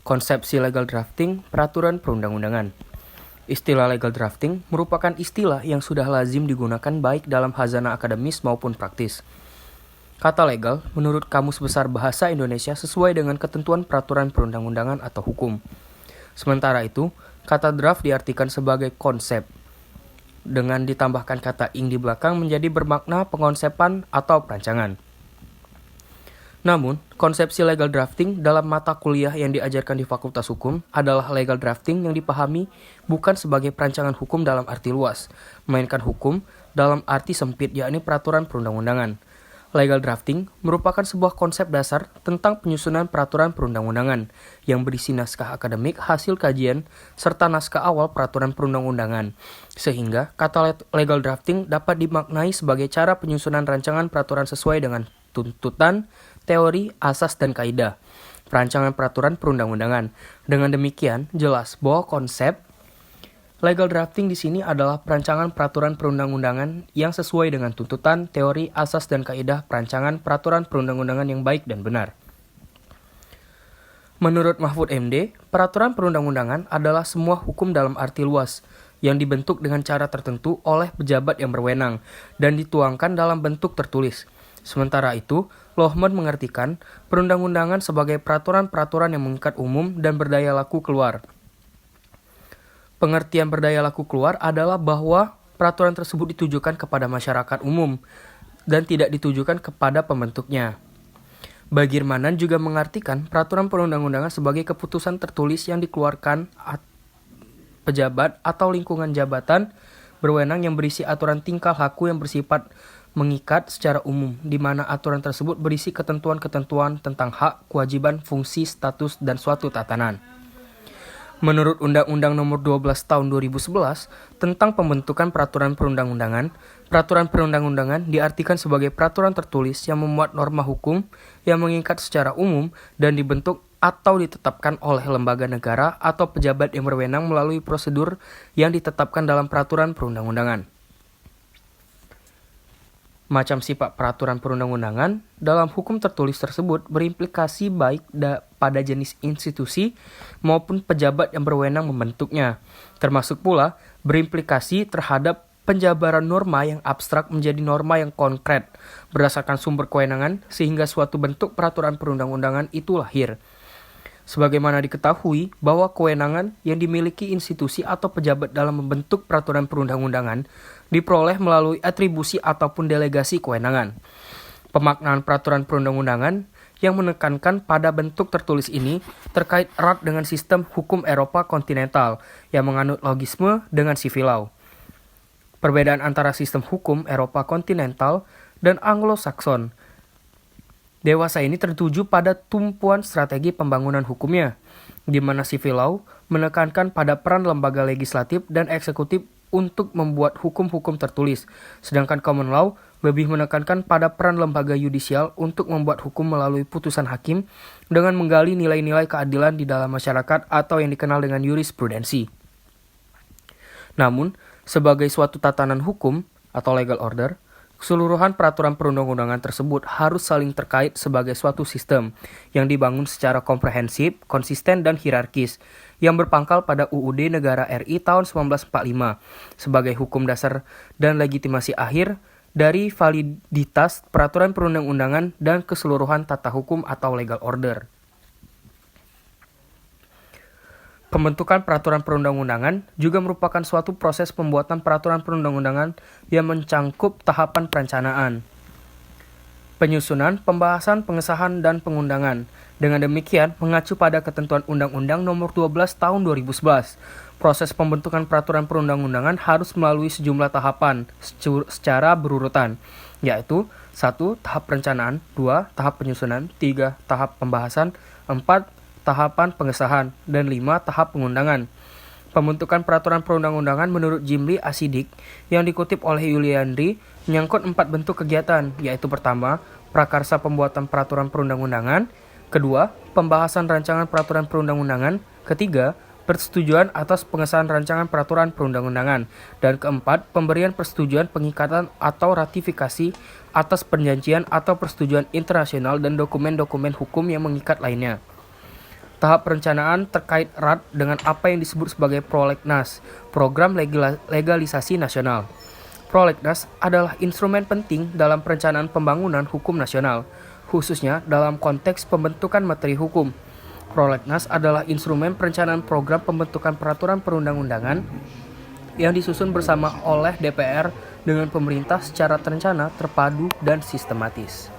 Konsepsi legal drafting, peraturan perundang-undangan. Istilah legal drafting merupakan istilah yang sudah lazim digunakan baik dalam khazanah akademis maupun praktis. Kata legal menurut Kamus Besar Bahasa Indonesia sesuai dengan ketentuan peraturan perundang-undangan atau hukum. Sementara itu, kata draft diartikan sebagai konsep. Dengan ditambahkan kata ing di belakang menjadi bermakna pengonsepan atau perancangan. Namun, konsepsi legal drafting dalam mata kuliah yang diajarkan di Fakultas Hukum adalah legal drafting yang dipahami bukan sebagai perancangan hukum dalam arti luas, melainkan hukum dalam arti sempit yakni peraturan perundang-undangan. Legal drafting merupakan sebuah konsep dasar tentang penyusunan peraturan perundang-undangan yang berisi naskah akademik hasil kajian serta naskah awal peraturan perundang-undangan. Sehingga kata legal drafting dapat dimaknai sebagai cara penyusunan rancangan peraturan sesuai dengan tuntutan, teori, asas, dan kaidah perancangan peraturan perundang-undangan. Dengan demikian, jelas bahwa konsep legal drafting di sini adalah perancangan peraturan perundang-undangan yang sesuai dengan tuntutan, teori, asas, dan kaidah perancangan peraturan perundang-undangan yang baik dan benar. Menurut Mahfud MD, peraturan perundang-undangan adalah semua hukum dalam arti luas yang dibentuk dengan cara tertentu oleh pejabat yang berwenang dan dituangkan dalam bentuk tertulis. Sementara itu, Lohman mengartikan perundang-undangan sebagai peraturan-peraturan yang mengikat umum dan berdaya laku keluar. Pengertian berdaya laku keluar adalah bahwa peraturan tersebut ditujukan kepada masyarakat umum dan tidak ditujukan kepada pembentuknya. Bagirmanan juga mengartikan peraturan perundang-undangan sebagai keputusan tertulis yang dikeluarkan pejabat atau lingkungan jabatan berwenang yang berisi aturan tingkah laku yang bersifat mengikat secara umum, di mana aturan tersebut berisi ketentuan-ketentuan tentang hak, kewajiban, fungsi, status, dan suatu tatanan. Menurut Undang-Undang Nomor 12 Tahun 2011 tentang pembentukan peraturan perundang-undangan diartikan sebagai peraturan tertulis yang memuat norma hukum yang mengikat secara umum dan dibentuk atau ditetapkan oleh lembaga negara atau pejabat yang berwenang melalui prosedur yang ditetapkan dalam peraturan perundang-undangan. Macam sifat peraturan perundang-undangan dalam hukum tertulis tersebut berimplikasi baik pada jenis institusi maupun pejabat yang berwenang membentuknya, termasuk pula berimplikasi terhadap penjabaran norma yang abstrak menjadi norma yang konkret berdasarkan sumber kewenangan sehingga suatu bentuk peraturan perundang-undangan itu lahir. Sebagaimana diketahui bahwa kewenangan yang dimiliki institusi atau pejabat dalam membentuk peraturan perundang-undangan diperoleh melalui atribusi ataupun delegasi kewenangan. Pemaknaan peraturan perundang-undangan yang menekankan pada bentuk tertulis ini terkait erat dengan sistem hukum Eropa kontinental yang menganut logisme dengan civil law. Perbedaan antara sistem hukum Eropa kontinental dan Anglo-Sakson dewasa ini tertuju pada tumpuan strategi pembangunan hukumnya, di mana civil law menekankan pada peran lembaga legislatif dan eksekutif untuk membuat hukum-hukum tertulis, sedangkan common law lebih menekankan pada peran lembaga yudisial untuk membuat hukum melalui putusan hakim dengan menggali nilai-nilai keadilan di dalam masyarakat atau yang dikenal dengan jurisprudensi. Namun, sebagai suatu tatanan hukum atau legal order, keseluruhan peraturan perundang-undangan tersebut harus saling terkait sebagai suatu sistem yang dibangun secara komprehensif, konsisten, dan hierarkis yang berpangkal pada UUD Negara RI tahun 1945 sebagai hukum dasar dan legitimasi akhir dari validitas peraturan perundang-undangan dan keseluruhan tata hukum atau legal order. Pembentukan peraturan perundang-undangan juga merupakan suatu proses pembuatan peraturan perundang-undangan yang mencangkup tahapan perencanaan, penyusunan, pembahasan, pengesahan, dan pengundangan. Dengan demikian, mengacu pada ketentuan Undang-Undang Nomor 12 Tahun 2011, proses pembentukan peraturan perundang-undangan harus melalui sejumlah tahapan secara berurutan, yaitu 1. Tahap perencanaan, 2. Tahap penyusunan, 3. Tahap pembahasan, 4. Tahapan pengesahan, dan 5. Tahap pengundangan. Pembentukan peraturan perundang-undangan menurut Jimli Asidik yang dikutip oleh Yuliandri menyangkut 4 bentuk kegiatan, yaitu pertama, prakarsa pembuatan peraturan perundang-undangan, kedua, pembahasan rancangan peraturan perundang-undangan, ketiga, persetujuan atas pengesahan rancangan peraturan perundang-undangan, dan keempat, pemberian persetujuan pengikatan atau ratifikasi atas perjanjian atau persetujuan internasional dan dokumen-dokumen hukum yang mengikat lainnya. Tahap perencanaan terkait erat dengan apa yang disebut sebagai Prolegnas, Program Legalisasi Nasional. Prolegnas adalah instrumen penting dalam perencanaan pembangunan hukum nasional, khususnya dalam konteks pembentukan materi hukum. Prolegnas adalah instrumen perencanaan program pembentukan peraturan perundang-undangan yang disusun bersama oleh DPR dengan pemerintah secara terencana, terpadu, dan sistematis.